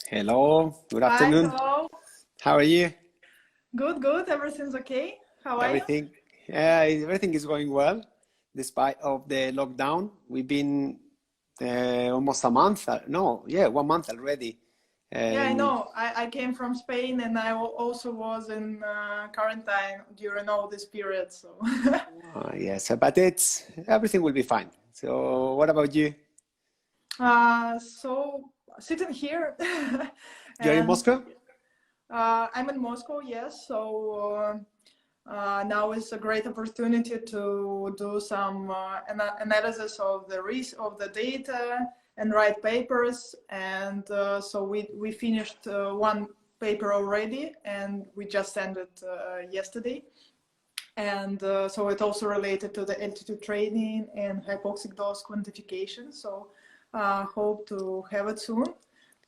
Hello, good Hi, afternoon. hello. How are you? Good, good. Everything's okay. How are you? Everything, yeah, everything is going well despite of the lockdown. We've been almost a month, no, yeah, 1 month already. Yeah, I And know. I came from Spain and I also was in quarantine during all this period. So, yes, but it's everything will be fine. So, what about you? so sitting here You're in and Moscow? I'm in Moscow, yes. So now is a great opportunity to do some analysis of the data and write papers. And so we finished one paper already, and we just sent it yesterday. And so it also related to the altitude training and hypoxic dose quantification. So hope to have it soon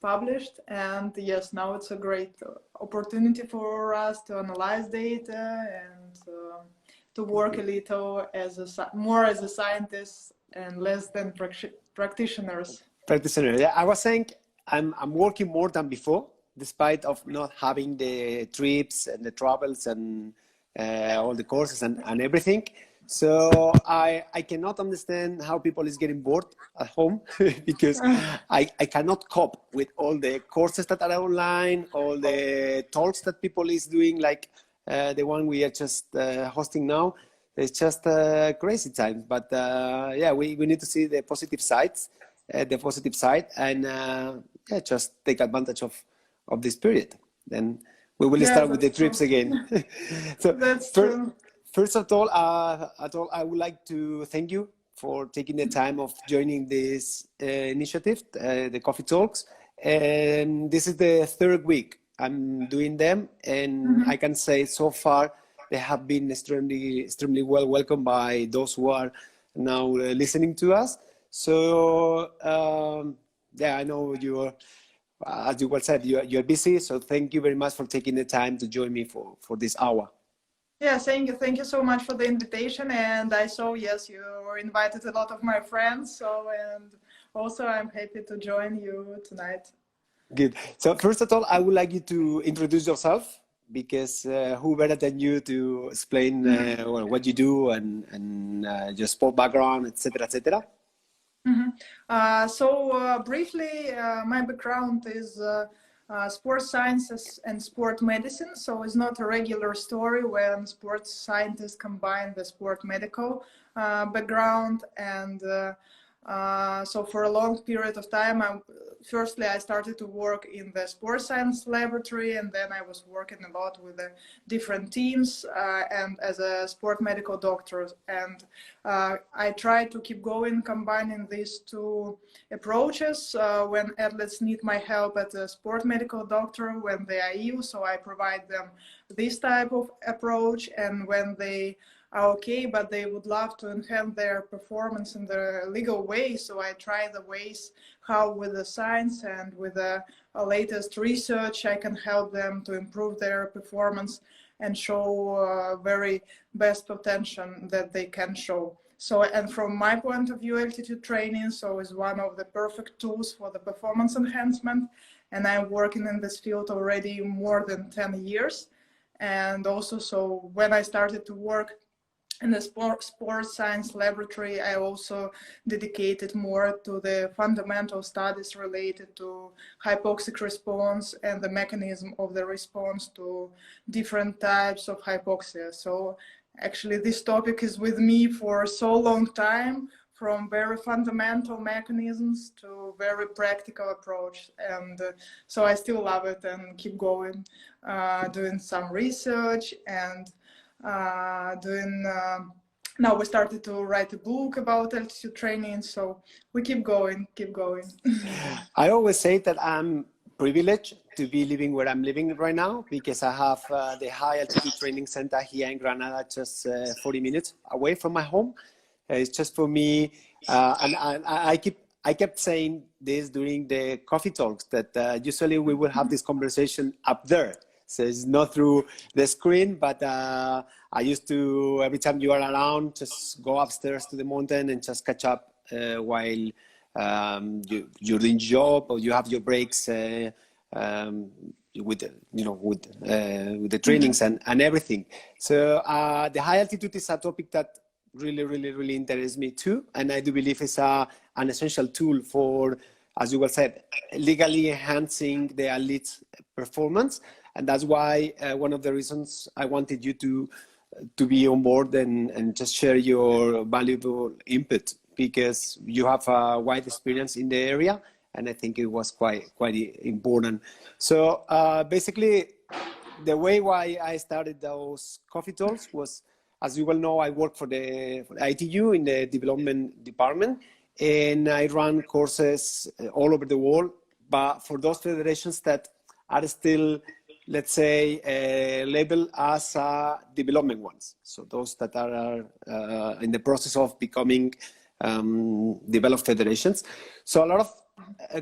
published. And yes, now it's a great opportunity for us to analyze data and to work a little more as a scientist and less than practitioners. Practitioner. Yeah, I was saying I'm working more than before, despite of not having the trips and the travels and all the courses and everything. So I cannot understand how people is getting bored at home because I cannot cope with all the courses that are online, all the talks that people is doing, like the one we are just hosting now. It's just crazy times, but yeah, we need to see the positive sides, and yeah, just take advantage of this period. Then we will Yeah, start with the that's true. trips again. So That's first, true. first of all, I would like to thank you for taking the time of joining this initiative, the Coffee Talks. And this is the third week I'm doing them, and I can say so far they have been extremely well welcomed by those who are now listening to us. So yeah, I know you are, as you well said, you're busy. So thank you very much for taking the time to join me for this hour. Yeah, thank you so much for the invitation. And I saw, yes, you invited a lot of my friends. So, and also I'm happy to join you tonight. Good. So first of all, I would like you to introduce yourself because who better than you to explain what you do and your sport background, etc., etc. So briefly, my background is sports sciences and sport medicine. So it's not a regular story when sports scientists combine the sport medical background. And so for a long period of time, firstly, I started to work in the sports science laboratory, and then I was working a lot with the different teams and as a sport medical doctor. And I try to keep going, combining these two approaches when athletes need my help as a sport medical doctor when they are ill. So I provide them this type of approach, and when they are okay, but they would love to enhance their performance in the legal way. So I try the ways how with the science and with the latest research I can help them to improve their performance and show very best potential that they can show. So, and from my point of view, altitude training is one of the perfect tools for the performance enhancement. And I'm working in this field already more than 10 years. And also, so when I started to work in the sports science laboratory, I also dedicated more to the fundamental studies related to hypoxic response and the mechanism of the response to different types of hypoxia. So actually this topic is with me for so long time, from very fundamental mechanisms to very practical approach. And so I still love it and keep going, doing some research and now we started to write a book about altitude training, so we keep going. I always say that I'm privileged to be living where I'm living right now because I have the high altitude training center here in Granada, just 40 minutes away from my home. It's just for me, and I kept saying this during the coffee talks that usually we will have this conversation up there. So it's not through the screen, but I used to, every time you are around, just go upstairs to the mountain and just catch up while you're doing job or you have your breaks with the trainings and everything. So the high altitude is a topic that really interests me too, and I do believe it's an essential tool for, as you well said, legally enhancing the athlete's performance. And that's why one of the reasons I wanted you to be on board and just share your valuable input, because you have a wide experience in the area, and I think it was quite important. So basically, the way why I started those coffee talks was, as you well know, I work for the ITU in the development department, and I run courses all over the world, but for those federations that are still, let's say, labeled as development ones. So those that are in the process of becoming developed federations. So a lot of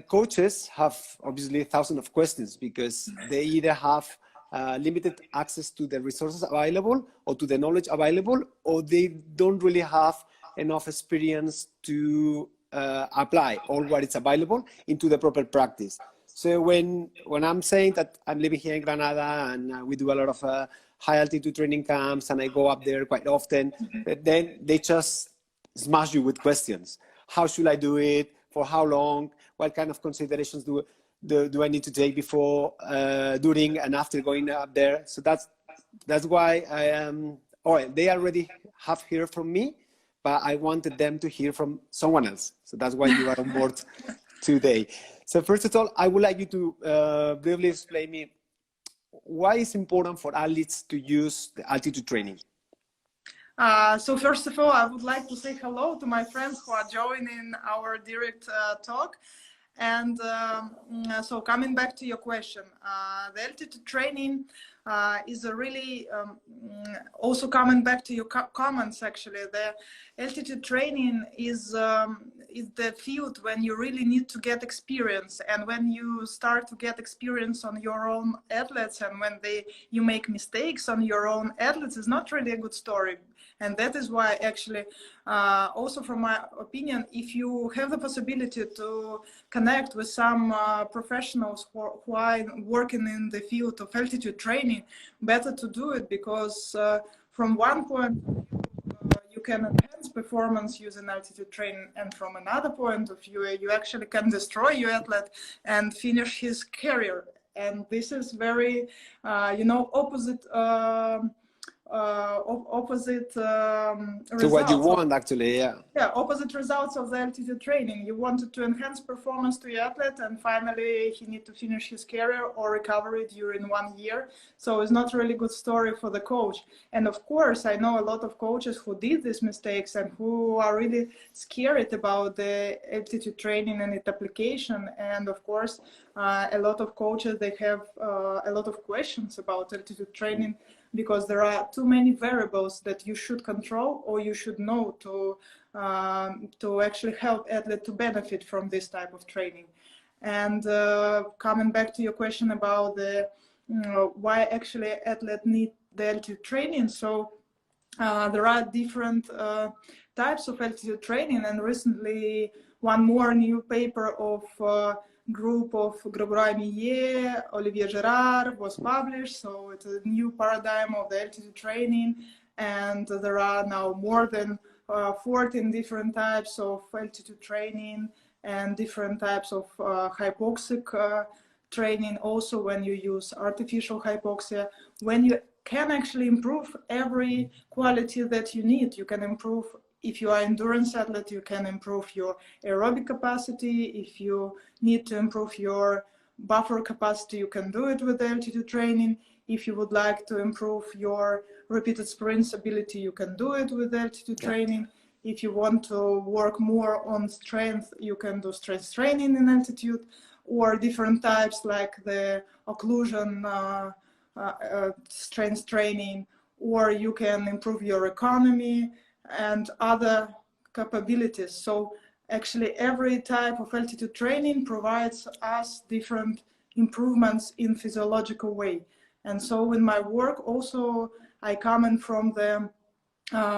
coaches have obviously thousands of questions, because they either have limited access to the resources available or to the knowledge available, or they don't really have enough experience to apply all what is available into the proper practice. So when I'm saying that I'm living here in Granada and we do a lot of high altitude training camps, and I go up there quite often, then they just smash you with questions. How should I do it? For how long? What kind of considerations do I need to take before, during, and after going up there? So that's why I am. They already have heard from me, but I wanted them to hear from someone else. So that's why you are on board today. So first of all, I would like you to briefly explain me why it's important for athletes to use the altitude training. So first of all, I would like to say hello to my friends who are joining our direct talk. And so coming back to your question, the altitude training is a really, also coming back to your comments, actually, the altitude training is the field when you really need to get experience, and when you start to get experience on your own athletes, and when you make mistakes on your own athletes, is not really a good story. And that is why, actually, also from my opinion, if you have the possibility to connect with some professionals who are working in the field of altitude training, better to do it, because from one point you can enhance performance using altitude training, and from another point of view, you actually can destroy your athlete and finish his career. And this is very, opposite. Opposite results. So what you want, actually, yeah. Yeah, opposite results of the altitude training. You wanted to enhance performance to your athlete, and finally he need to finish his career or recovery during 1 year. So it's not really good story for the coach. And of course, I know a lot of coaches who did these mistakes and who are really scared about the altitude training and its application. And of course, a lot of coaches, they have a lot of questions about altitude training, because there are too many variables that you should control or you should know to actually help athlete to benefit from this type of training. And coming back to your question about the why actually athlete need the altitude training, so there are different types of altitude training, and recently one more new paper of group of Grobroy-Millet, Olivier Gerard was published. So it's a new paradigm of the altitude training, and there are now more than 14 different types of altitude training and different types of hypoxic training. Also, when you use artificial hypoxia, when you can actually improve every quality that you need. You can improve, if you are endurance athlete, you can improve your aerobic capacity. If you need to improve your buffer capacity, you can do it with altitude training. If you would like to improve your repeated sprints ability, you can do it with altitude training. If you want to work more on strength, you can do strength training in altitude, or different types like the occlusion strength training, or you can improve your economy and other capabilities. So actually every type of altitude training provides us different improvements in physiological way. And so in my work also I come in from the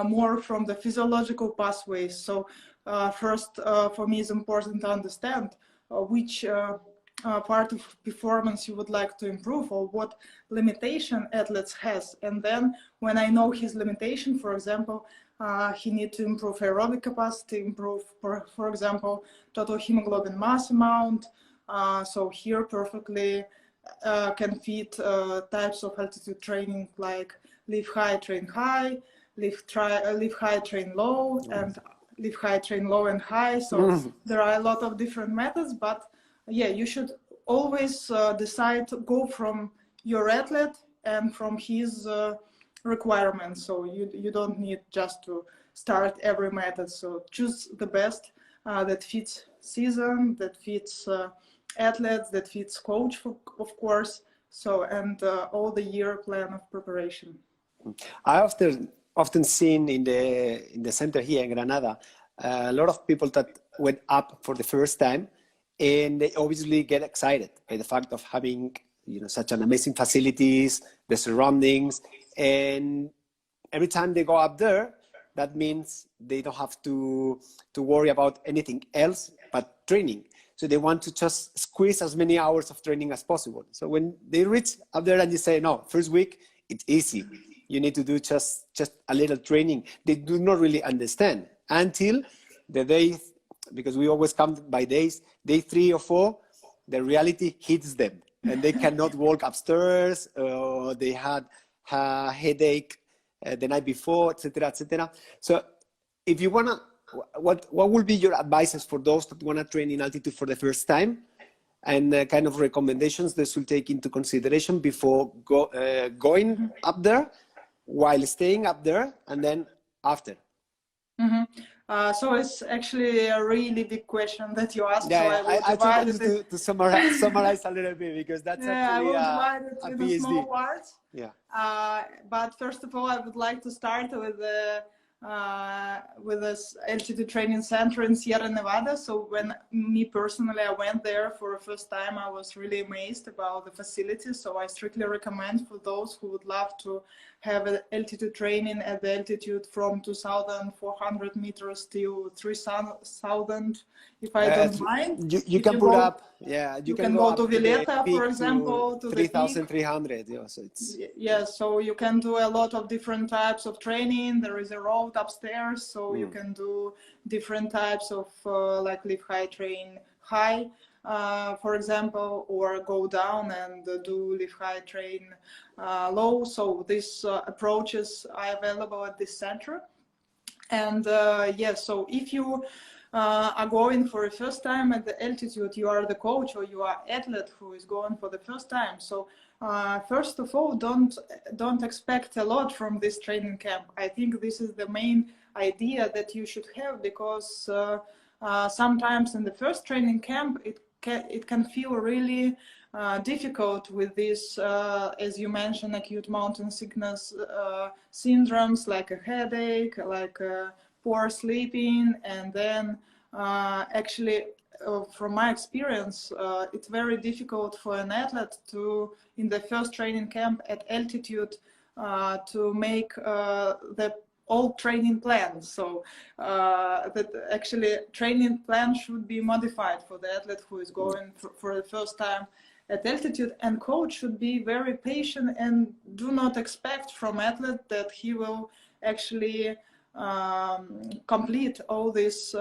more from the physiological pathways. So first for me it's important to understand which part of performance you would like to improve, or what limitation athletes has. And then when I know his limitation, for example, he need to improve aerobic capacity, improve, for example, total hemoglobin mass amount. So here perfectly can fit types of altitude training like lift high, train high, lift high, train low, and lift high, train low and high. So there are a lot of different methods, but yeah, you should always decide to go from your athlete and from his requirements. So you don't need just to start every method. So choose the best that fits season, that fits athletes, that fits coach, of course. So, and all the year plan of preparation. I often seen in the center here in Granada a lot of people that went up for the first time, and they obviously get excited by the fact of having, you know, such an amazing facilities, the surroundings, and every time they go up there, that means they don't have to worry about anything else but training. So they want to just squeeze as many hours of training as possible. So when they reach up there and you say, no, first week, it's easy. You need to do just a little training. They do not really understand until the day, because we always come by days, day 3 or 4, the reality hits them and they cannot walk upstairs, or they had a headache the night before, etc., etc. So if you wanna, what would be your advices for those that wanna train in altitude for the first time, and kind of recommendations they should take into consideration before going up there, while staying up there, and then after? So it's actually a really big question that you asked. Yeah, so I just wanted to summarize a little bit, because that's actually I will divide it a into PhD. small parts. Yeah. But first of all, I would like to start with this altitude training center in Sierra Nevada. So when me personally, I went there for the first time, I was really amazed about the facilities. So I strictly recommend for those who would love to have an altitude training at the altitude from 2,400 meters to 3,000, if I don't mind. You can put up, yeah, you can go to Villeta, for example, to 3,300. Yeah, so it's, yes, so you can do a lot of different types of training. There is a road upstairs, so you can do different types of like lift high, train high, for example, or go down and do lift high, train low. So these approaches are available at this center. And yes, so if you are going for the first time at the altitude, you are the coach or you are athlete who is going for the first time. So first of all, don't expect a lot from this training camp. I think this is the main idea that you should have, because sometimes in the first training camp it can feel really difficult with this, as you mentioned, acute mountain sickness syndromes, like a headache, like poor sleeping, and then actually from my experience, it's very difficult for an athlete to, in the first training camp at altitude, to make the all training plans. So that actually training plan should be modified for the athlete who is going for the first time at altitude, and coach should be very patient and do not expect from athlete that he will actually complete all these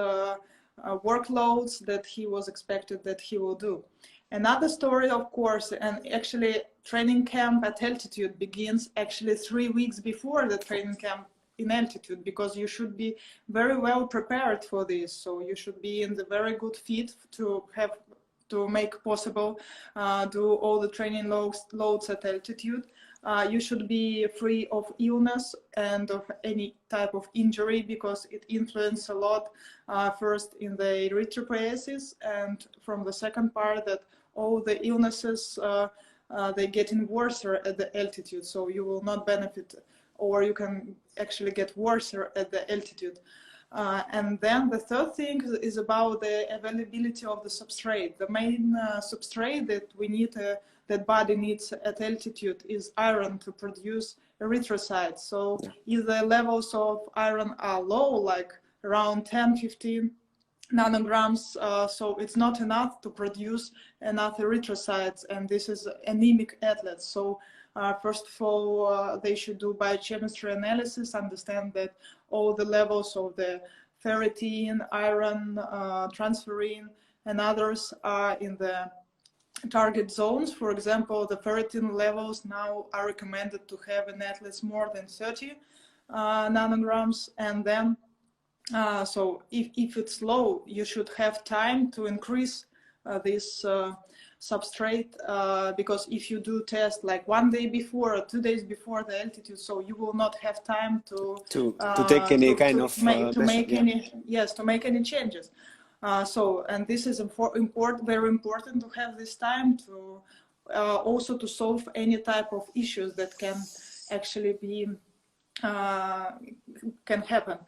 workloads that he was expected that he will do. Another story, of course, and actually training camp at altitude begins actually 3 weeks before the training camp in altitude, because you should be very well prepared for this. So you should be in the very good fit to make possible do all the training loads at altitude. You should be free of illness and of any type of injury, because it influences a lot first in the erythropoiesis, and from the second part that all the illnesses they getting worse at the altitude, so you will not benefit, or you can actually get worse at the altitude. And then the third thing is about the availability of the substrate. The main substrate that we need, that body needs at altitude, is iron to produce erythrocytes. So if the levels of iron are low, like around 10, 15 nanograms, so it's not enough to produce enough erythrocytes, and this is anemic athletes. So first of all, they should do biochemistry analysis, understand that all the levels of the ferritin, iron, transferrin, and others are in the target zones. For example, the ferritin levels now are recommended to have in athletes more than 30 nanograms, and then so if it's low, you should have time to increase this substrate, because if you do test like 1 day before or 2 days before the altitude, so you will not have time to take any to make any changes. So, and this is very important to have this time to also to solve any type of issues that can actually be can happen.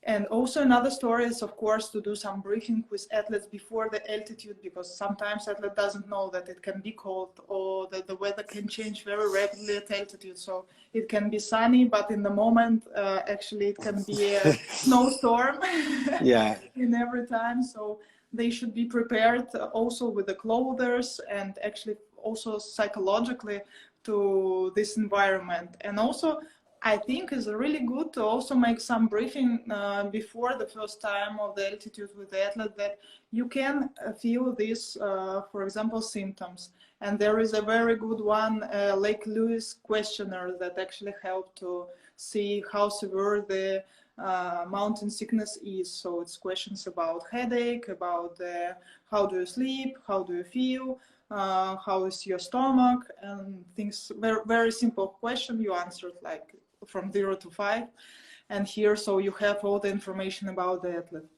And also another story is, of course, to do some briefing with athletes before the altitude, because sometimes athlete doesn't know that it can be cold or that the weather can change very rapidly at altitude. So it can be sunny, but in the moment, actually it can be a snowstorm in every time. So they should be prepared also with the clothers and actually also psychologically to this environment. And also, I think it's really good to also make some briefing before the first time of the altitude with the athlete, that you can feel these, for example, symptoms. And there is a very good one, Lake Lewis questionnaire, that actually helped to see how severe the mountain sickness is. So it's questions about headache, about how do you sleep, how do you feel, how is your stomach, and things. Very, very simple question. You answered like from 0 to 5, and here so you have all the information about the athlete.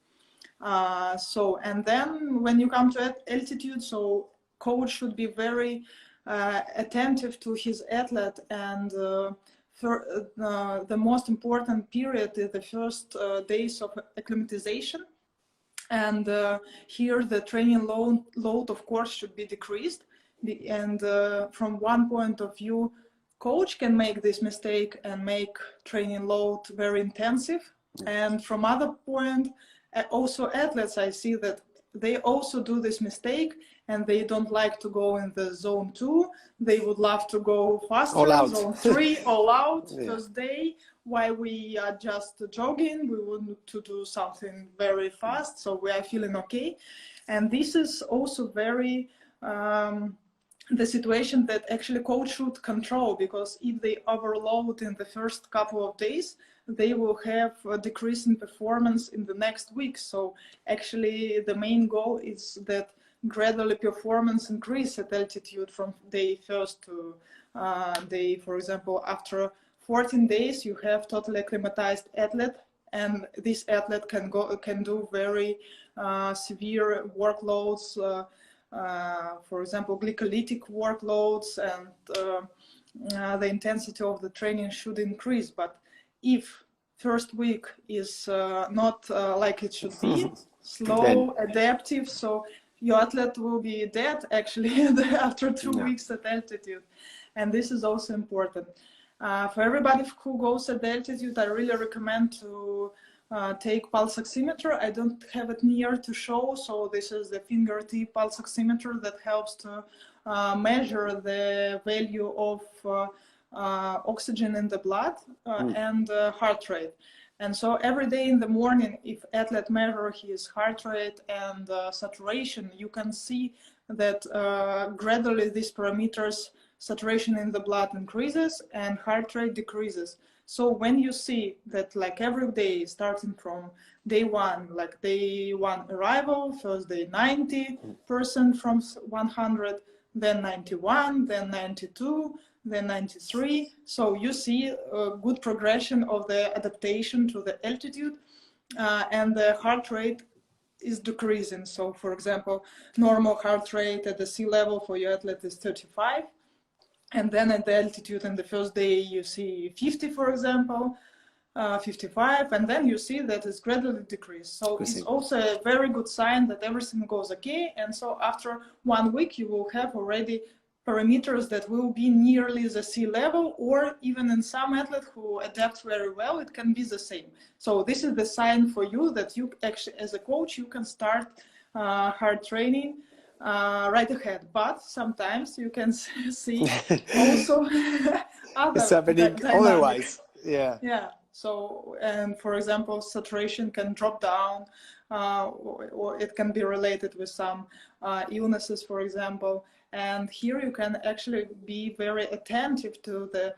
So, and then when you come to altitude, so coach should be very attentive to his athlete, and the most important period is the first days of acclimatization. And here the training load of course should be decreased, and from one point of view, coach can make this mistake and make training load very intensive. And from other point, also athletes, I see that they also do this mistake, and they don't like to go in the zone 2. They would love to go faster, zone 3, all out, first day. While we are just jogging, we want to do something very fast, so we are feeling okay. And this is also very the situation that actually coach should control, because if they overload in the first couple of days, they will have a decrease in performance in the next week. So actually the main goal is that gradually performance increase at altitude from day first to day, for example, after 14 days you have totally acclimatized athlete, and this athlete can do very severe workloads, for example, glycolytic workloads, and the intensity of the training should increase. But if first week is not like it should be, slow, adaptive, so your athlete will be dead actually after 2 weeks at altitude. And this is also important. For everybody who goes at altitude, I really recommend to take pulse oximeter. I don't have it near to show, so this is the fingertip pulse oximeter that helps to measure the value of oxygen in the blood and heart rate. And so every day in the morning, if athlete measure his heart rate and saturation, you can see that gradually these parameters, saturation in the blood increases and heart rate decreases. So when you see that, like every day, starting from day 1, like day 1 arrival, first day 90% from 100, then 91, then 92, then 93. So you see a good progression of the adaptation to the altitude, and the heart rate is decreasing. So for example, normal heart rate at the sea level for your athlete is 35. And then at the altitude in the first day, you see 50, for example, 55, and then you see that it's gradually decreased. So it's also a very good sign that everything goes okay. And so after 1 week, you will have already parameters that will be nearly the sea level, or even in some athletes who adapt very well, it can be the same. So this is the sign for you that you actually, as a coach, you can start hard training right ahead. But sometimes you can see also other It's happening dynamic. otherwise. Yeah. Yeah. So, and for example, saturation can drop down, or it can be related with some illnesses, for example. And here you can actually be very attentive to the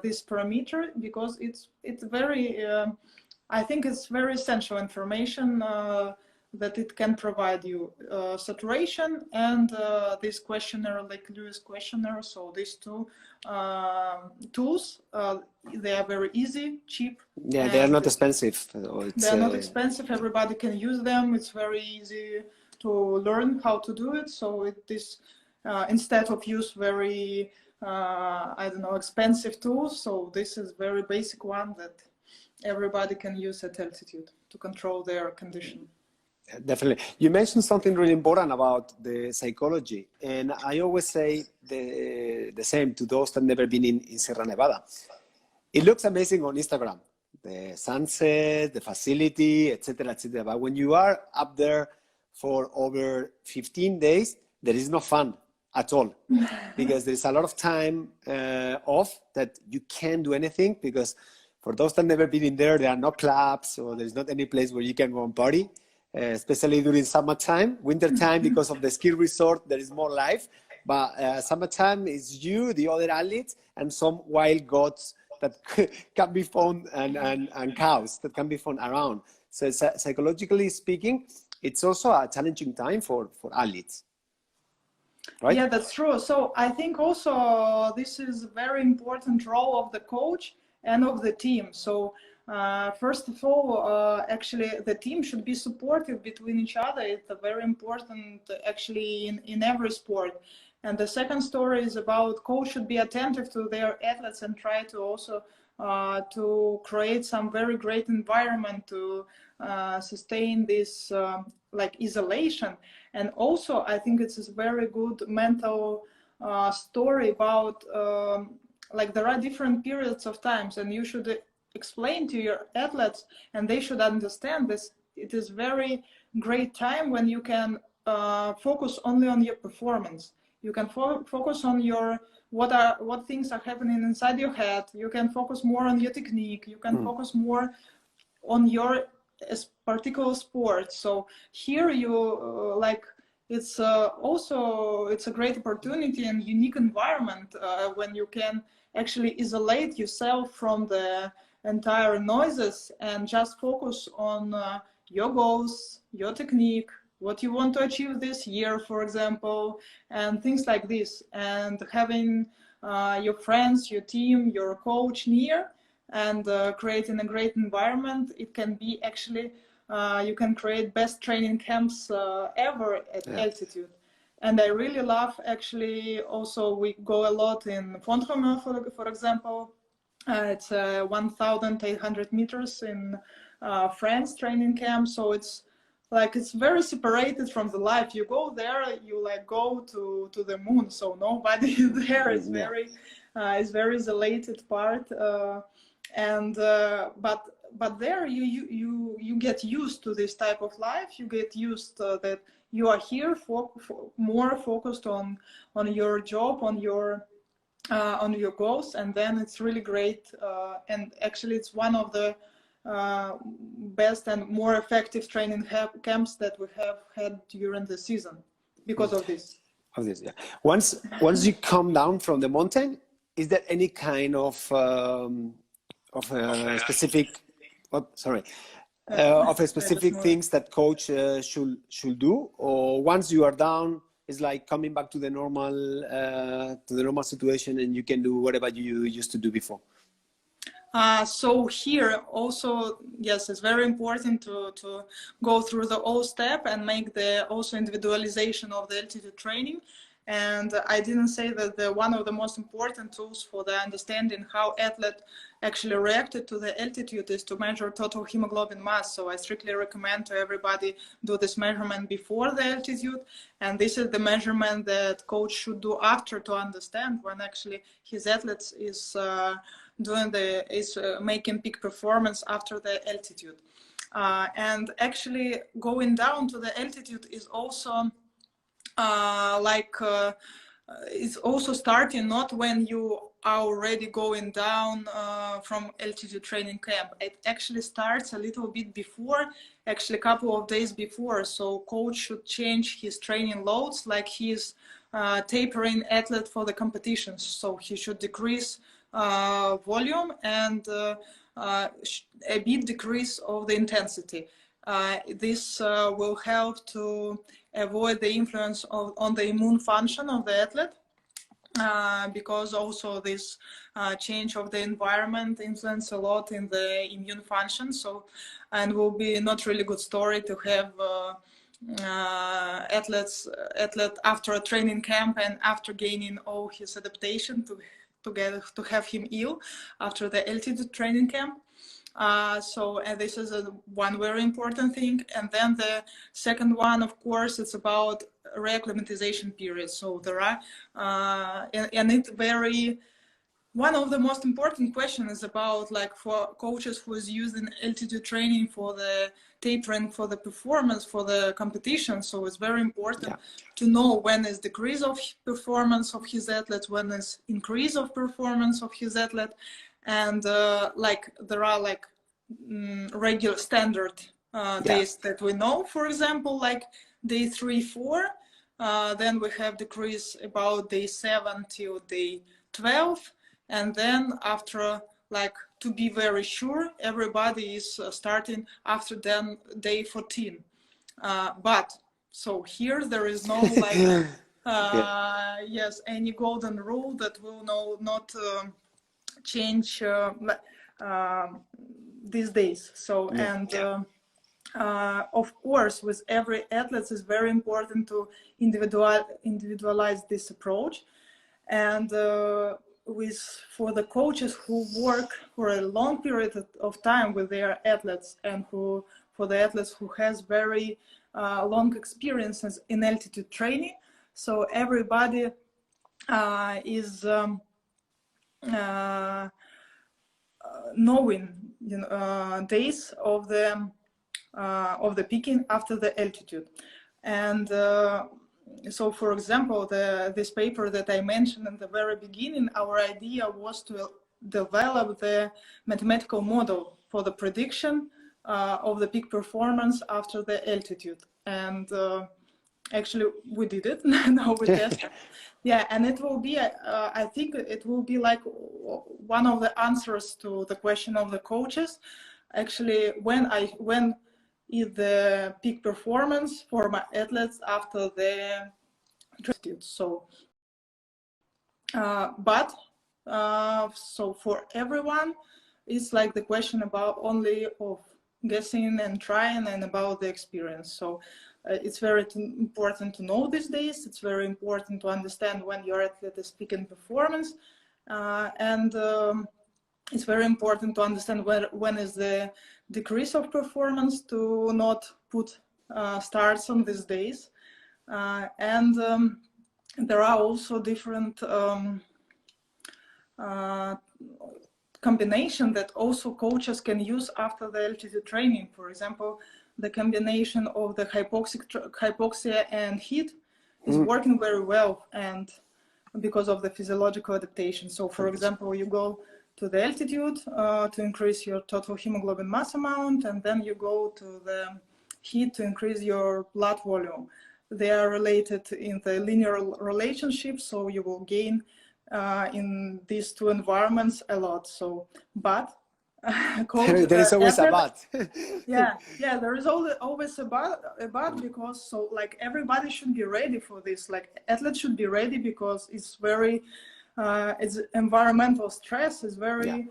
this parameter, because it's very, I think it's very essential information that it can provide you. Saturation and this questionnaire, like Lewis questionnaire. So these two tools, they are very easy, cheap. Yeah, they are not expensive. They are not expensive. Everybody can use them. It's very easy to learn how to do it. So it is instead of use very I don't know, expensive tools. So this is very basic one that everybody can use at altitude to control their condition. Definitely. You mentioned something really important about the psychology, and I always say the same to those that never been in Sierra Nevada. It looks amazing on Instagram, the sunset, the facility, etc., etc. But when you are up there for over 15 days, there is no fun at all, because there's a lot of time off that you can't do anything, because for those that never been in there are no clubs, or there's not any place where you can go and party. Especially during summertime. Wintertime, because of the ski resort, there is more life. But summertime is you, the other athletes, and some wild goats that can be found, and cows that can be found around. So psychologically speaking, it's also a challenging time for athletes. Right? Yeah, that's true. So I think also this is a very important role of the coach and of the team. So first of all, actually the team should be supportive between each other. It's very important actually in every sport. And the second story is about coach should be attentive to their athletes and try to also to create some very great environment to sustain this like isolation. And also I think it's a very good mental story about like there are different periods of times, and you should explain to your athletes, and they should understand this. It is very great time when you can focus only on your performance. You can focus on your what things are happening inside your head. You can focus more on your technique. You can focus more on your particular sport. So here you like it's also it's a great opportunity and unique environment when you can actually isolate yourself from the entire noises and just focus on your goals, your technique, what you want to achieve this year, for example, and things like this. And having your friends, your team, your coach near, and creating a great environment, it can be actually, you can create best training camps ever at altitude. And I really love actually also we go a lot in Fontremeux, for example. It's 1,800 meters in France training camp. So it's like it's very separated from the life. You go there, you like go to the moon. So nobody there is very isolated part. But there you get used to this type of life. You get used that you are here more focused on your job, on your goals, and then it's really great. And actually, it's one of the best and more effective training camps that we have had during the season because of this. Yeah. Once you come down from the mountain, is there any kind of specific? Oh, sorry. Of a specific things that coach should do, or once you are down, it's like coming back to the normal situation, and you can do whatever you used to do before. So here also, yes, it's very important to go through the whole step and make the also individualization of the altitude training. And I didn't say that one of the most important tools for the understanding how athlete actually reacted to the altitude is to measure total hemoglobin mass. So I strictly recommend to everybody do this measurement before the altitude. And this is the measurement that coach should do after to understand when actually his athletes is making peak performance after the altitude. And actually going down to the altitude is also it's also starting not when you are already going down from altitude training camp. It actually starts a little bit before, actually a couple of days before. So coach should change his training loads, like he's tapering athlete for the competitions. So he should decrease volume and a bit decrease of the intensity. This will help to avoid the influence on the immune function of the athlete, because also this change of the environment influence a lot in the immune function. So, and will be not really good story to have athlete after a training camp and after gaining all his adaptation to have him ill after the altitude training camp. And this is one very important thing. And then the second one, of course, it's about reacclimatization period. So there are, one of the most important questions is about, like, for coaches who is using altitude training for the tapering for the performance for the competition. So it's very important to know when is decrease of performance of his athlete, when is increase of performance of his athlete. And there are regular standard days that we know, for example, like day 3, 4, then we have decrease about day 7 till day 12, and then after, like, to be very sure, everybody is starting after then day 14. But so here there is no like any golden rule that will not change these days. So of course, with every athlete, it's very important to individualize this approach. And for the coaches who work for a long period of time with their athletes, and for the athletes who has very long experiences in altitude training, so everybody is knowing days of the peaking after the altitude. And so, for example, this paper that I mentioned in the very beginning, our idea was to develop the mathematical model for the prediction of the peak performance after the altitude. And actually, we did it. Now we tested. Yeah, and it will be, I think it will be like one of the answers to the question of the coaches. Actually, when is the peak performance for my athletes after the altitude? So, so for everyone, it's like the question about only of guessing and trying and about the experience. So it's very important to know these days. It's very important to understand when your athlete is peaking performance, and it's very important to understand when is the decrease of performance, to not put starts on these days. And there are also different combination that also coaches can use after the altitude training. For example, the combination of the hypoxia and heat is working very well, and because of the physiological adaptation. So, for example, you go to the altitude to increase your total hemoglobin mass amount, and then you go to the heat to increase your blood volume. They are related in the linear relationship, so you will gain in these two environments a lot. So, but there is always a but. yeah, there is always a but, because so, like, everybody should be ready for this. Like, athletes should be ready, because it's very it's environmental stress is very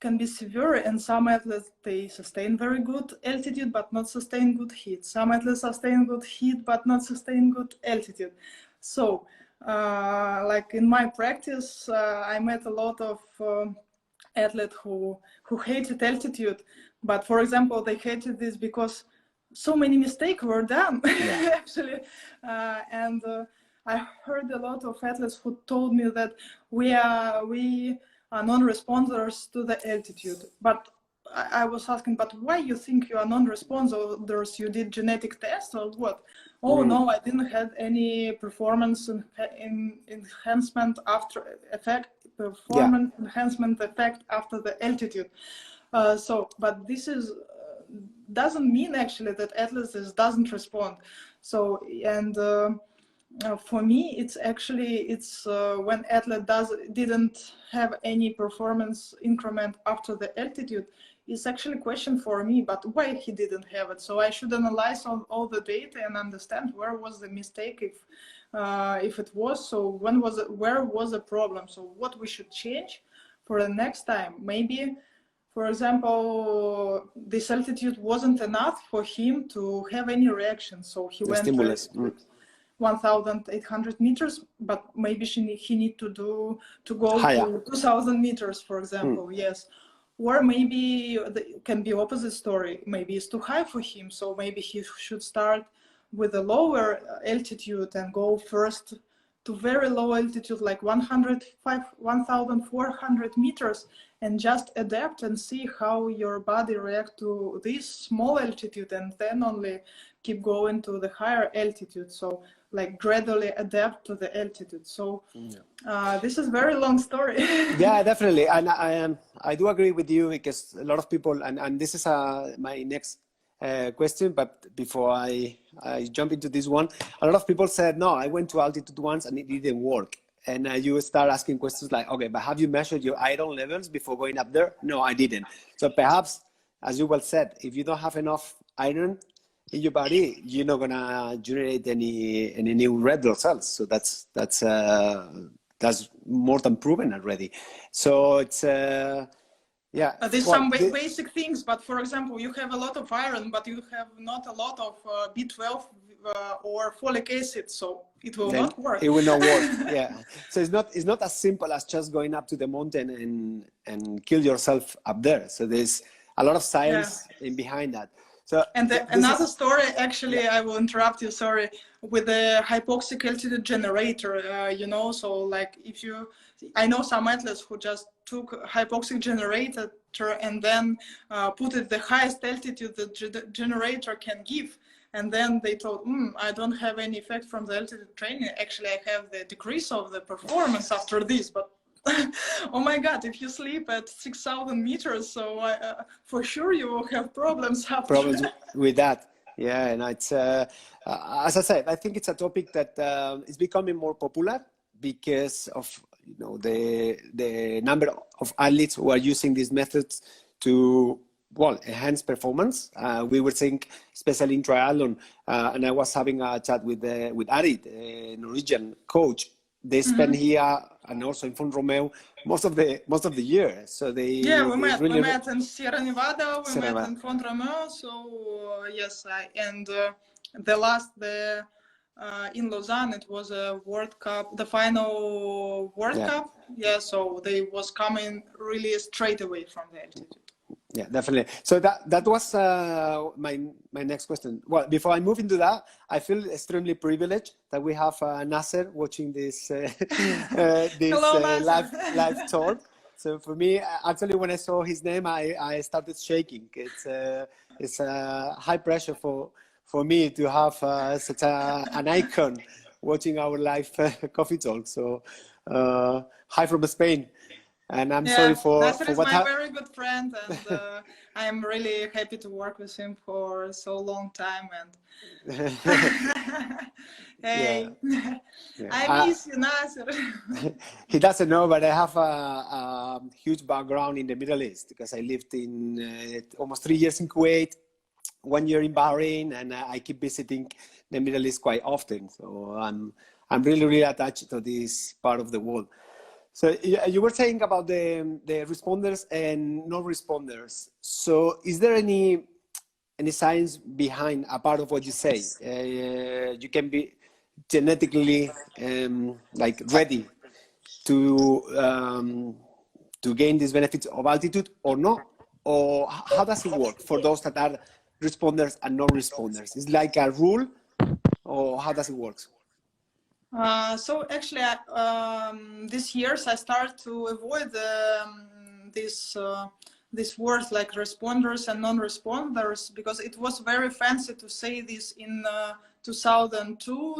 can be severe, and some athletes, they sustain very good altitude but not sustain good heat. Some athletes sustain good heat but not sustain good altitude. So like in my practice, I met a lot of athletes who hated altitude. But for example, they hated this because so many mistakes were done, actually. And I heard a lot of athletes who told me that we are non-responders to the altitude. But I was asking, but why you think you are non-responders? You did genetic tests or what? Oh no, I didn't have any performance enhancement after effect. Performance enhancement effect after the altitude. But this is doesn't mean actually that athletes doesn't respond. So and for me, it's actually when athlete didn't have any performance increment after the altitude. It's actually a question for me, but why he didn't have it? So I should analyze all the data and understand where was the mistake, if it was. So where was the problem? So what we should change for the next time? Maybe, for example, this altitude wasn't enough for him to have any reaction. So he went 1,800 meters, but maybe he need to go higher to 2,000 meters, for example. Yes. Or maybe it can be opposite story. Maybe it's too high for him. So maybe he should start with a lower altitude and go first to very low altitude, like 1,400 meters, and just adapt and see how your body reacts to this small altitude, and then only keep going to the higher altitude. So like gradually adapt to the altitude. So this is very long story. Yeah, definitely. And I do agree with you, because a lot of people, and this is my next question, but before I jump into this one, a lot of people said, no, I went to altitude once and it didn't work. And you start asking questions like, okay, but have you measured your iron levels before going up there? No, I didn't. So perhaps, as you well said, if you don't have enough iron in your body, you're not gonna generate any new red blood cells. So that's more than proven already. So it's there's some basic things, but for example, you have a lot of iron, but you have not a lot of B12 or folic acid, so it will not work. It will not work. Yeah. So it's not as simple as just going up to the mountain and kill yourself up there. So there's a lot of science in behind that. So another story, actually, I will interrupt you, sorry, with the hypoxic altitude generator, you know, so like I know some athletes who just took hypoxic generator and then put it the highest altitude the generator can give. And then they thought, I don't have any effect from the altitude training. Actually, I have the decrease of the performance after this, but oh my God, if you sleep at 6,000 meters, so for sure you will have problems after. Problems with that. Yeah, and it's, as I said, I think it's a topic that is becoming more popular because of the number of athletes who are using these methods to enhance performance. We were saying, especially in triathlon, and I was having a chat with Ari, the Norwegian coach. They spend here and also in Font Romeo most of the year. So we met in Sierra Nevada, we met in Font Romeo. So yes, in Lausanne, it was a World Cup, the final World Cup. Yeah, so they was coming really straight away from the altitude. Yeah, definitely. So that was my next question. Well, before I move into that, I feel extremely privileged that we have Nasser watching this Hello, live talk. So for me, actually, when I saw his name, I started shaking. It's high pressure for me to have such an icon watching our live coffee talk. So hi from Spain. And I'm sorry for Nasser is what my very good friend, and I am really happy to work with him for so long time. And hey, I miss you, Nasser. He doesn't know, but I have a huge background in the Middle East because I lived in almost 3 years in Kuwait, 1 year in Bahrain, and I keep visiting the Middle East quite often. So I'm really, really attached to this part of the world. So you were saying about the responders and non-responders. So is there any science behind a part of what you say? You can be genetically like ready to gain these benefits of altitude or not? Or how does it work for those that are responders and non-responders? Is like a rule, or how does it work? So actually, this years I started to avoid this words like responders and non-responders, because it was very fancy to say this in 2002,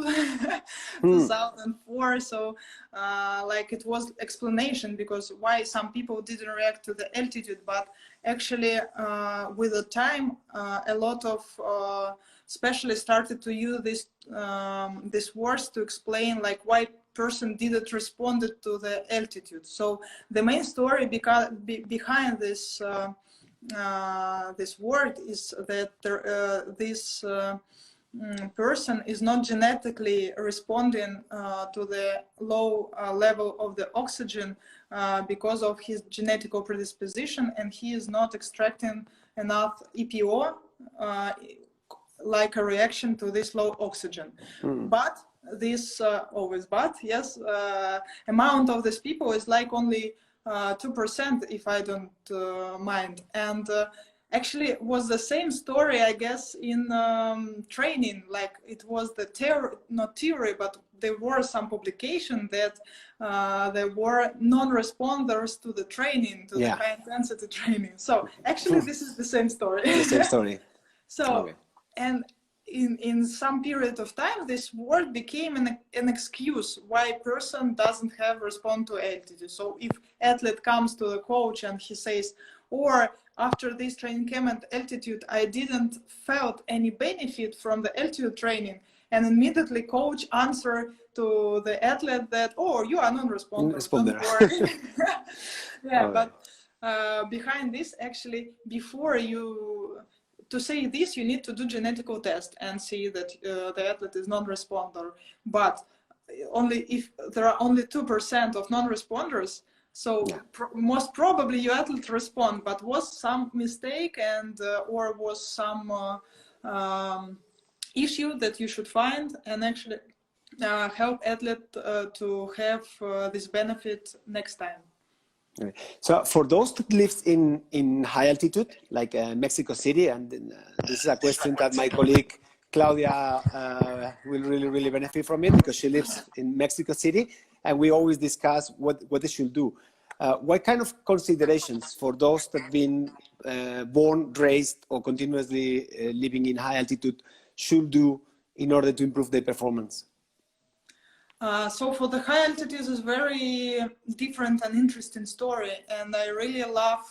2004. So like it was explanation because why some people didn't react to the altitude, but actually with the time a lot of specialists started to use this words to explain like why person didn't respond to the altitude. So the main story behind this this word is that this person is not genetically responding to the low level of the oxygen because of his genetic predisposition, and he is not extracting enough EPO like a reaction to this low oxygen. But this always but yes amount of these people is like only 2%, if I don't mind. And actually it was the same story, I guess, in training. Like it was the not theory, but there were some publication that there were non-responders to the training, to the high intensity training. So actually this is the same story. The same story. So okay. And in some period of time, this word became an excuse why a person doesn't have respond to altitude. So if athlete comes to the coach and he says, or after this training came at altitude, I didn't felt any benefit from the altitude training, and immediately coach answer to the athlete that, oh, you are non-responder. Yeah, right. But behind this, actually, before you to say this, you need to do genetical test and see that the athlete is non-responder. But only if there are only 2% of non-responders, so most probably your athlete respond, but was some mistake and or was some issue that you should find and actually help athlete to have this benefit next time. Okay. So for those that live in high altitude, like Mexico City, and this is a question that my colleague Claudia will really benefit from it, because she lives in Mexico City, and we always discuss what they should do. What kind of considerations for those that have been born, raised, or continuously living in high altitude should do in order to improve their performance? So for the high altitudes is very different and interesting story, and I really love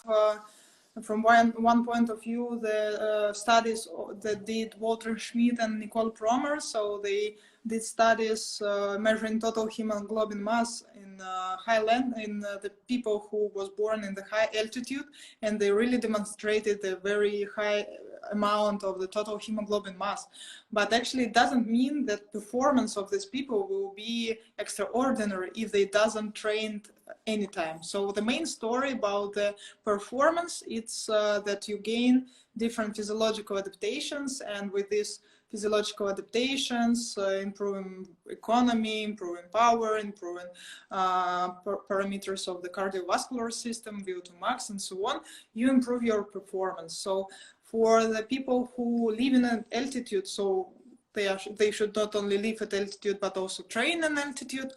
from one point of view the studies that did Walter Schmidt and Nicole Promer. So they did studies measuring total hemoglobin mass in highland in the people who was born in the high altitude, and they really demonstrated a very high amount of the total hemoglobin mass. But actually it doesn't mean that performance of these people will be extraordinary if they doesn't train anytime. So the main story about the performance, it's that you gain different physiological adaptations, and with these physiological adaptations, improving economy, improving power, improving parameters of the cardiovascular system, VO2 max, and so on, you improve your performance. So for the people who live in an altitude, so they should not only live at altitude but also train in altitude.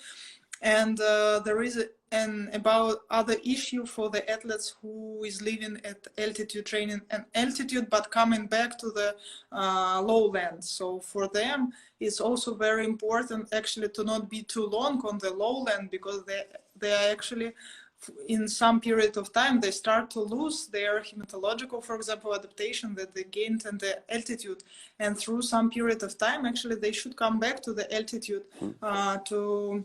And there is an about other issue for the athletes who is living at altitude, training at altitude, but coming back to the lowland. So for them, it's also very important actually to not be too long on the lowland, because they are actually, in some period of time, they start to lose their hematological, for example, adaptation that they gained in the altitude. And through some period of time, actually, they should come back to the altitude to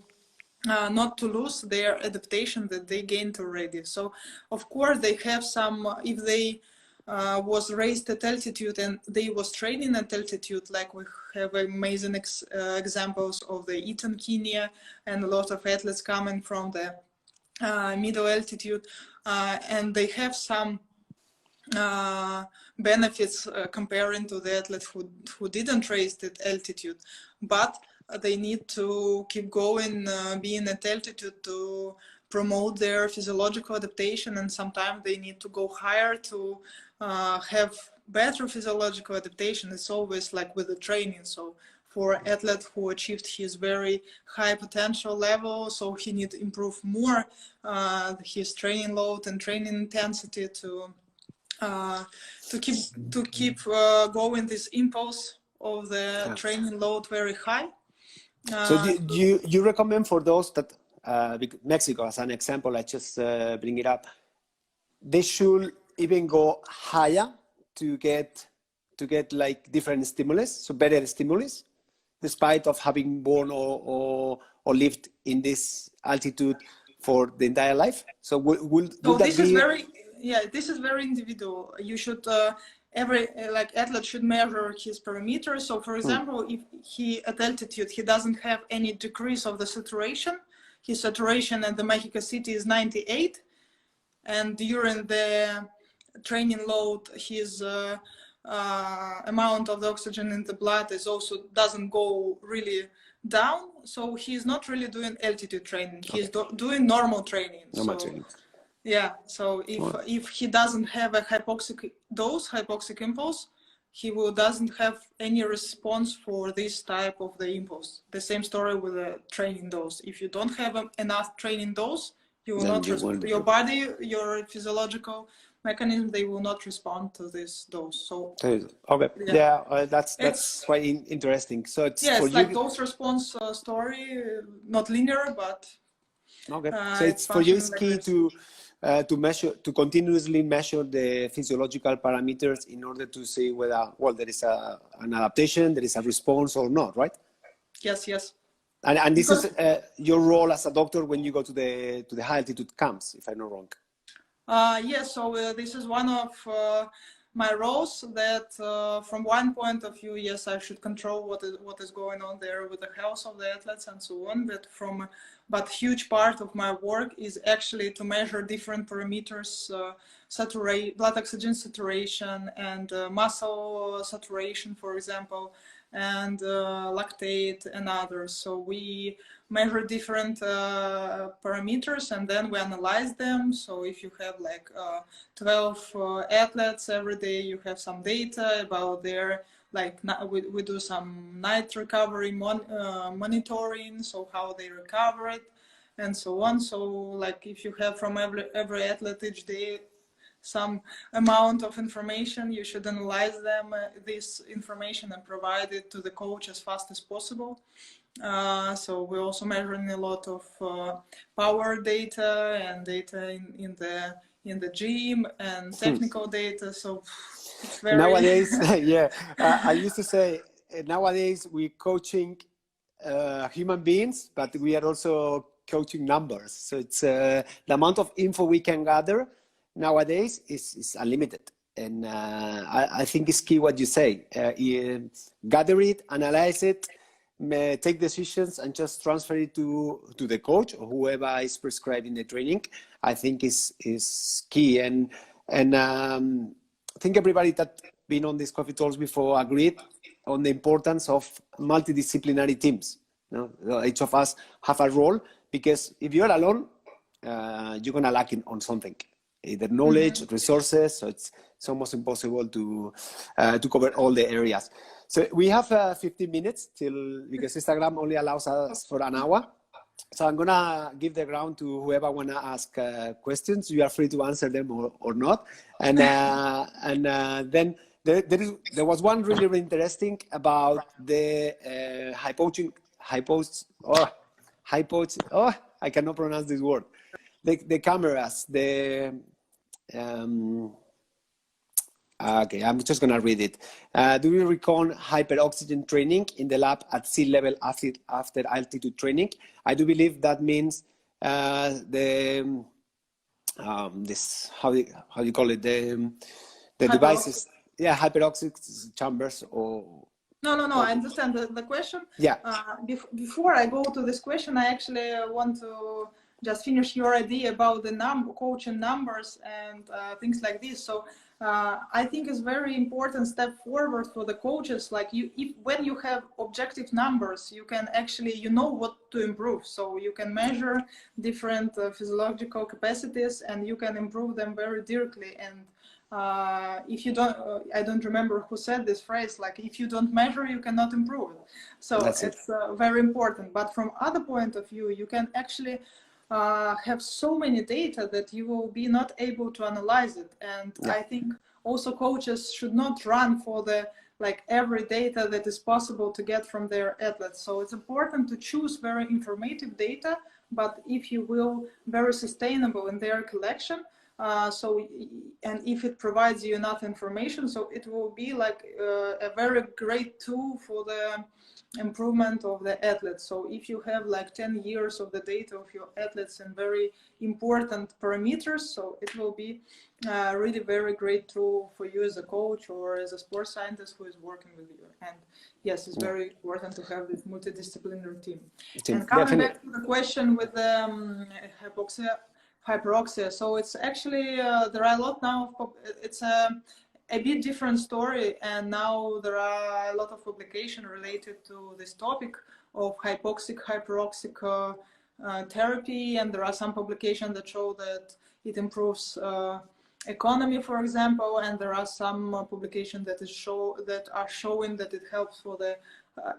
not to lose their adaptation that they gained already. So, of course, they have some, if they was raised at altitude and they was training at altitude, like we have amazing examples of the Eton Kenya and a lot of athletes coming from the middle altitude, and they have some benefits comparing to the athletes who didn't raise at altitude. But they need to keep going, being at altitude to promote their physiological adaptation, and sometimes they need to go higher to have better physiological adaptation. It's always like with the training. So for athlete who achieved his very high potential level, so he need to improve more his training load and training intensity to keep going this impulse of the training load very high. So do you recommend for those that Mexico as an example, I just bring it up, they should even go higher to get like different stimulus, so better stimulus, despite of having born or lived in this altitude for the entire life? So would that this be... is very, yeah, this is very individual. You should every like athlete should measure his parameters. So for example, if he at altitude he doesn't have any decrease of the saturation, his saturation at the Mexico City is 98, and during the training load his amount of the oxygen in the blood is also doesn't go really down, so he's not really doing altitude training. He's doing normal training. Training. Yeah, so if he doesn't have a hypoxic impulse, he doesn't have any response for this type of the impulse. The same story with the training dose. If you don't have enough training dose, you will not your body, your physiological mechanism, they will not respond to this dose. So that's quite interesting. So it's like dose response story, not linear, but so it's for you. It's key to measure, to continuously measure the physiological parameters in order to see whether there is an adaptation, there is a response or not, right? Yes. And this is your role as a doctor when you go to the high altitude camps, if I'm not wrong. Yes, so this is one of my roles that from one point of view, yes, I should control what is going on there with the health of the athletes and so on. But huge part of my work is actually to measure different parameters, blood oxygen saturation and muscle saturation, for example, and lactate and others. So we measure different parameters and then we analyze them. So if you have like 12 athletes every day, you have some data about their, like we do some night recovery monitoring, so how they recover it and so on. So like if you have from every athlete each day some amount of information, you should analyze this information and provide it to the coach as fast as possible. So we're also measuring a lot of power data and data in the gym and technical data. So it's very nowadays, I used to say nowadays we're coaching human beings, but we are also coaching numbers. So it's the amount of info we can gather nowadays is unlimited, and I think it's key what you say. Gather it, analyze it, take decisions, and just transfer it to the coach or whoever is prescribing the training. I think is key, and I think everybody that been on these coffee talks before agreed on the importance of multidisciplinary teams. You know, each of us have a role, because if you're alone, you're gonna lack on something. Either knowledge, resources, so it's almost impossible to cover all the areas. So we have 15 minutes because Instagram only allows us for an hour. So I'm gonna give the ground to whoever wanna ask questions. You are free to answer them or not. And then there was one really interesting about the I cannot pronounce this word. The cameras, okay, I'm just gonna read it. Do we recon hyperoxygen training in the lab at sea level after altitude training? I do believe that means this how you call it, the devices, hyperoxic chambers or. No, I understand the question. Yeah. Before I go to this question, I actually want to just finish your idea about the coaching numbers and things like this. So I think is very important step forward for the coaches. Like when you have objective numbers, you can actually, you know what to improve. So you can measure different physiological capacities and you can improve them very directly. And if you don't, I don't remember who said this phrase, like if you don't measure, you cannot improve. So it's very important. But from other point of view, you can actually have so many data that you will be not able to analyze it. And I think also coaches should not run for the every data that is possible to get from their athletes. So it's important to choose very informative data, but if you will, very sustainable in their collection. And if it provides you enough information, so it will be like a very great tool for the improvement of the athletes. So if you have like 10 years of the data of your athletes and very important parameters, so it will be really very great tool for you as a coach or as a sports scientist who is working with you. And yes, it's very important to have this multidisciplinary team. And coming back to the question with the hyperoxia, so it's actually there are a lot now of, it's a bit different story, and now there are a lot of publications related to this topic of hyperoxic therapy, and there are some publications that show that it improves economy, for example, and there are some publications that are showing that it helps for the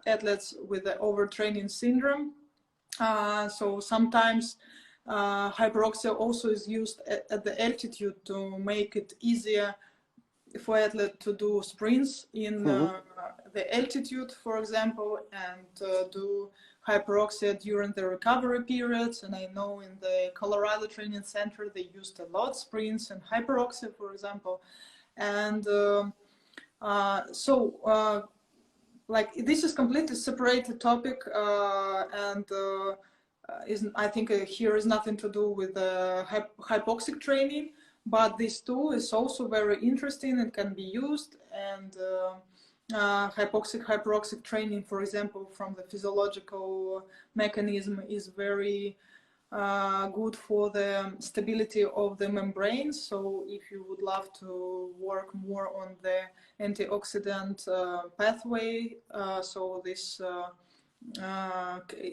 athletes with the overtraining syndrome. So sometimes hyperoxia also is used at the altitude to make it easier for athlete to do sprints in the altitude, for example, and do hyperoxia during the recovery periods. And I know in the Colorado Training Center they used a lot sprints and hyperoxia, for example. And like this is completely separated topic, and I think here is nothing to do with hypoxic training. But this tool is also very interesting. It can be used, and hyperoxic training, for example, from the physiological mechanism is very good for the stability of the membrane. So if you would love to work more on the antioxidant pathway, so this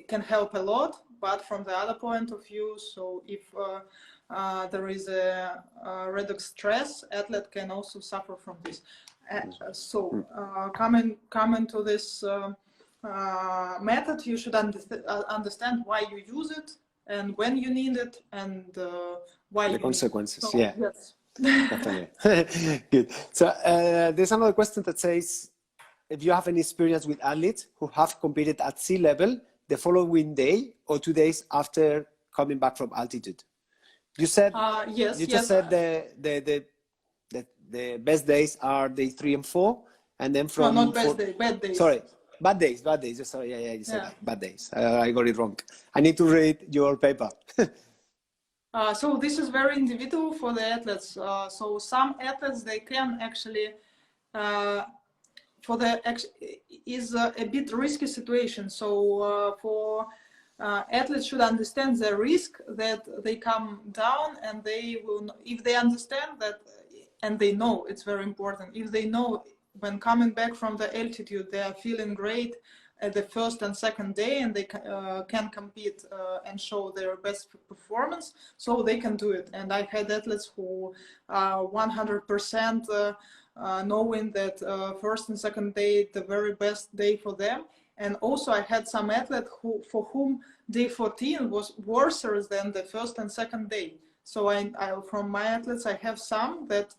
can help a lot. But from the other point of view, so if there is a redox stress, athlete can also suffer from this. Coming to this method, you should understand why you use it and when you need it, and why the consequences. So, yeah, yes. Definitely. Good. So there's another question that says, if you have any experience with athletes who have competed at sea level the following day or 2 days after coming back from altitude. You said yes. You just said the best days are day 3 and 4, and then from no, not best day, bad days. Sorry, bad days. Sorry, you said that. Bad days. I got it wrong. I need to read your paper. So this is very individual for the athletes. So some athletes, they can actually is a bit risky situation. So for athletes should understand the risk that they come down, and they will, if they understand that, and they know, it's very important, if they know when coming back from the altitude they are feeling great at the first and second day, and they can compete and show their best performance, so they can do it. And I've had athletes who 100% knowing that first and second day the very best day for them. And also I had some athletes for whom day 14 was worse than the first and second day. So I from my athletes, I have some that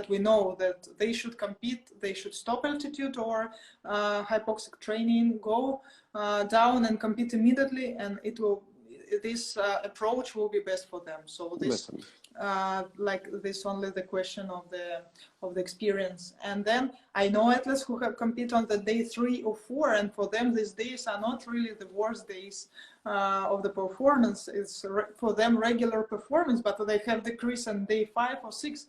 we know that they should compete, they should stop altitude or hypoxic training, go down and compete immediately, and this approach will be best for them. So this like this only the question of the experience. And then I know athletes who have competed on the day 3 or 4, and for them these days are not really the worst days of the performance. It's for them regular performance, but they have decrease on day 5 or 6.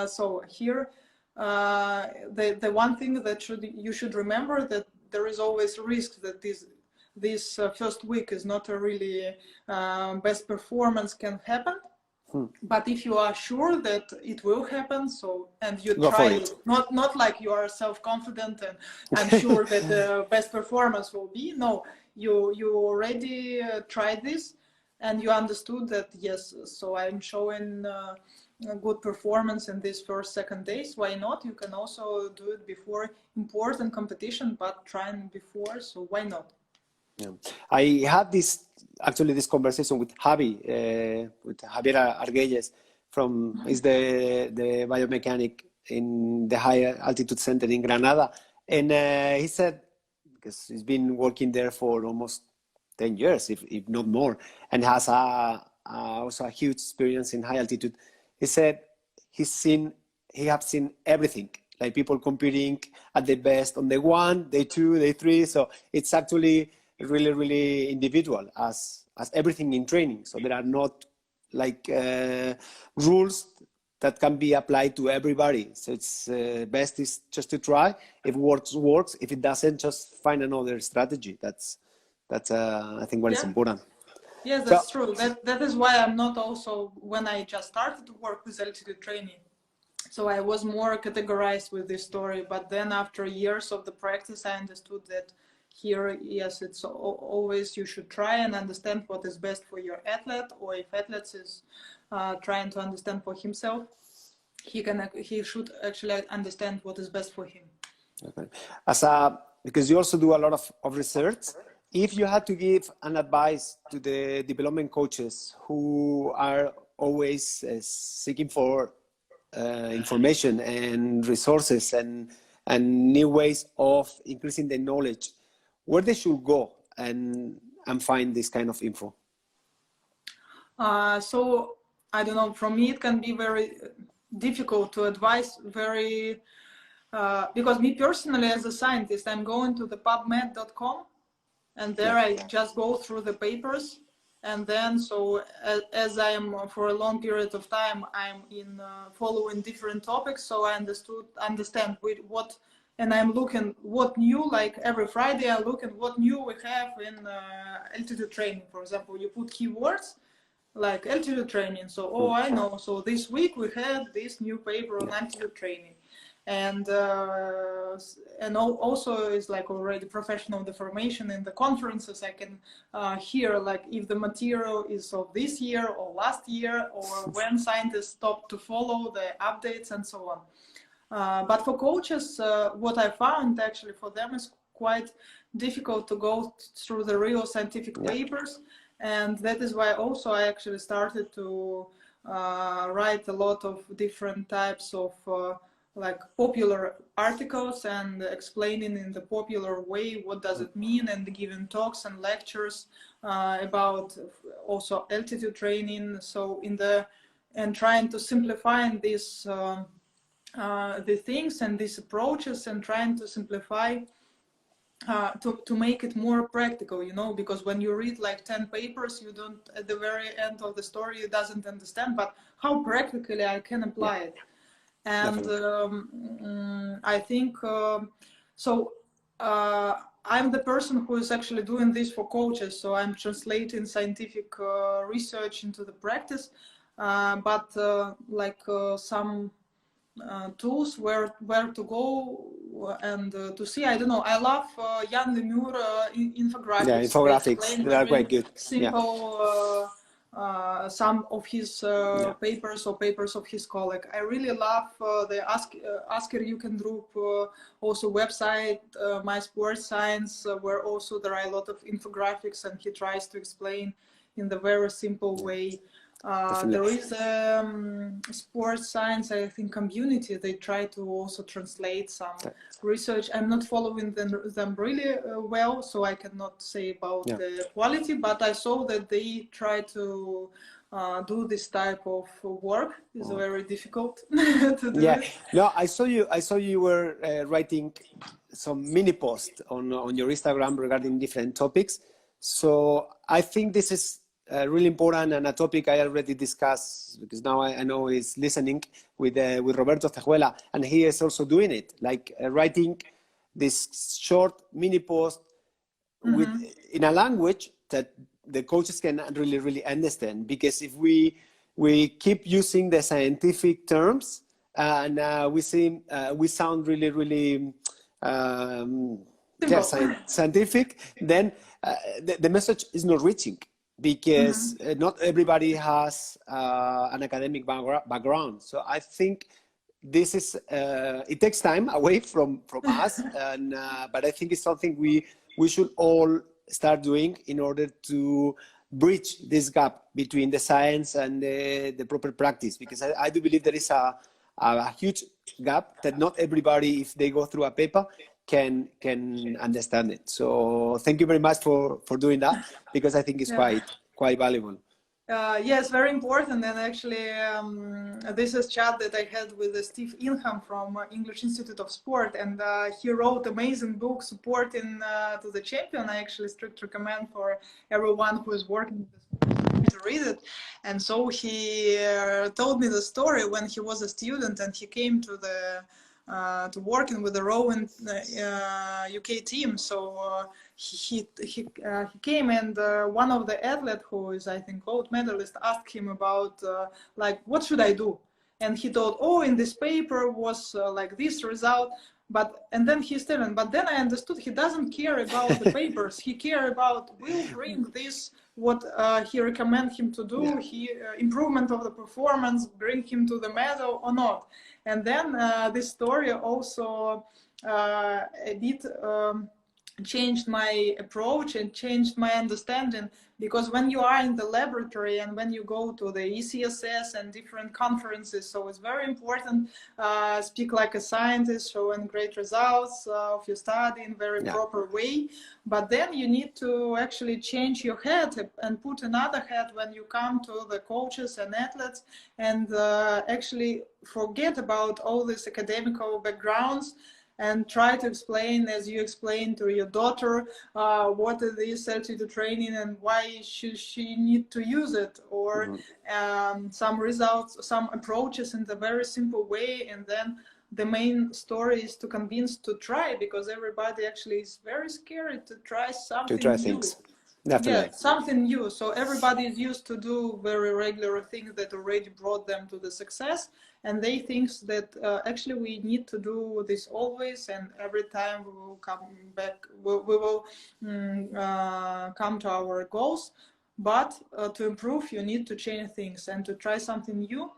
So here the one thing that you should remember, that there is always risk that this first week is not a really best performance can happen. But if you are sure that it will happen, so and you Go try for it, not like you are self-confident and I'm sure that the best performance will be. No, you already tried this, and you understood that yes. So I'm showing a good performance in these first, second days. Why not? You can also do it before important competition, but trying before. So why not? Yeah. I had this conversation with with Javier Arguelles from is the biomechanic in the high altitude center in Granada, and he said, because he's been working there for almost 10 years, if not more, and has also a huge experience in high altitude. He said he have seen everything, like people competing at the best on day 1, day 2, day 3. So it's actually really individual as everything in training. So there are not like rules that can be applied to everybody. So it's best is just to try. If it works. If it doesn't, just find another strategy. That's I think what is important. Yes, that's true. That is why I'm not also, when I just started to work with altitude training, so I was more categorized with this story. But then after years of the practice, I understood that here, yes, it's always you should try and understand what is best for your athlete, or if athlete is trying to understand for himself, he should actually understand what is best for him. Okay. Because you also do a lot of research, if you had to give an advice to the development coaches who are always seeking for information and resources and new ways of increasing the knowledge, where they should go and find this kind of info? So I don't know, from me it can be very difficult to advise because me personally as a scientist, I'm going to the pubmed.com and there I just go through the papers, and then so as I am for a long period of time, I'm in following different topics, so I understand what, and I'm looking what new, like every Friday I look at what new we have in altitude training. For example, you put keywords like altitude training, so I know, so this week we had this new paper on altitude training. And also is like already professional deformation in the conferences. I can hear like if the material is of this year or last year, or when scientists stopped to follow the updates and so on. But for coaches, what I found actually for them is quite difficult to go through the real scientific papers, and that is why also I actually started to write a lot of different types of like popular articles and explaining in the popular way what does it mean, and giving talks and lectures about also altitude training. So and trying to simplify this the things and these approaches, and trying to simplify to make it more practical, you know, because when you read like 10 papers, you don't, at the very end of the story, you doesn't understand, but how practically I can apply it. And I think so. I'm the person who is actually doing this for coaches, so I'm translating scientific research into the practice. But like some tools where to go and to see. I don't know. I love Jan Lemur infographics. Yeah, infographics. They are quite good. Simple. Some of his papers or papers of his colleague. I really love the Asker You Can group, also website, My Sports Science, where also there are a lot of infographics, and he tries to explain in the very simple way. There is sports science, I think, community. They try to also translate some research. I'm not following them really well, so I cannot say about the quality, but I saw that they try to do this type of work. It's very difficult to do it. No, I saw you were writing some mini posts on your Instagram regarding different topics. So I think this is really important, and a topic I already discussed, because now I know he's listening with Roberto Cejuela, and he is also doing it, like writing this short mini post in a language that the coaches can really understand. Because if we we keep using the scientific terms, and we sound really, really scientific, then the message is not reaching, because not everybody has an academic background. So I think this is it takes time away from us, and but I think it's something we should all start doing in order to bridge this gap between the science and the proper practice, because I do believe there is a huge gap that not everybody, if they go through a paper, can understand it. So thank you very much for doing that, because I think it's quite valuable. Yes, very important. And actually, this is chat that I had with Steve Ingham from English Institute of Sport, and he wrote amazing book supporting to the champion. I actually strictly recommend for everyone who is working with this to read it. And so he told me the story when he was a student and he came to the to working with the rowing UK team. So he came, and one of the athletes, who is I think gold medalist, asked him about like, what should I do? And he told, oh, in this paper was like this result. And then he's telling, but then I understood he doesn't care about the papers. He care about, will bring this, what he recommend him to do, improvement of the performance, bring him to the medal or not. And then this story also a bit changed my approach and changed my understanding, because when you are in the laboratory and when you go to the ECSS and different conferences, so it's very important speak like a scientist, showing great results of your study in very proper way. But then you need to actually change your head and put another head when you come to the coaches and athletes, and actually forget about all these academical backgrounds and try to explain, as you explained to your daughter, what is this altitude training and why should she need to use it, or some results, some approaches in the very simple way. And then the main story is to convince to try, because everybody actually is very scared to try something new. Things. Definitely. Yeah, something new. So everybody is used to do very regular things that already brought them to the success, and they think that actually we need to do this always, and every time we will come back, we will come to our goals. But to improve, you need to change things, and to try something new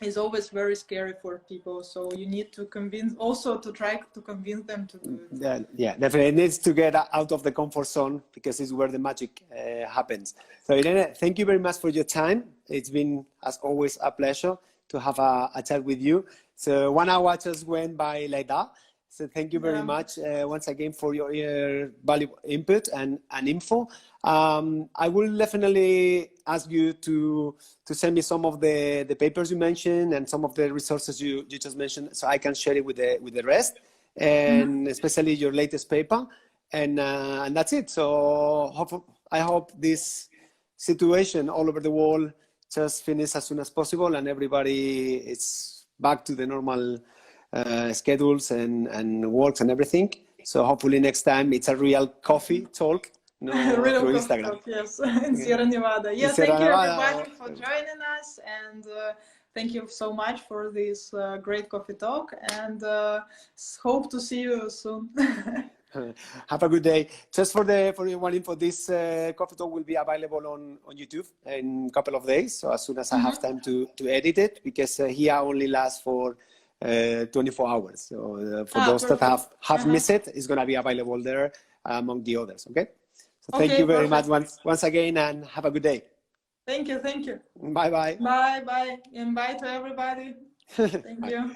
is always very scary for people. So you need to convince, also to try to convince them to do it. Yeah, definitely. It needs to get out of the comfort zone, because it's where the magic happens. So Irina, thank you very much for your time. It's been, as always, a pleasure to have a chat with you. So 1 hour just went by like that. So thank you very much once again for your valuable input and info. I will definitely ask you to send me some of the papers you mentioned and some of the resources you just mentioned, so I can share it with the rest, and especially your latest paper. And that's it. So I hope this situation all over the world just finish as soon as possible, and everybody is back to the normal schedules and works and everything. So hopefully next time it's a real coffee talk, no real through coffee Instagram. Talk, yes, in Sierra Nevada. Yes, thank you everybody for joining us, and thank you so much for this great coffee talk, and hope to see you soon. Have a good day. Just for your one info, this coffee talk will be available on YouTube in a couple of days. So as soon as I have time to edit it, because here only lasts for 24 hours. So for those that have missed it, it's going to be available there among the others. Okay. So thank you very much once again, and have a good day. Thank you. Thank you. Bye bye. Bye bye. And bye to everybody. Thank you.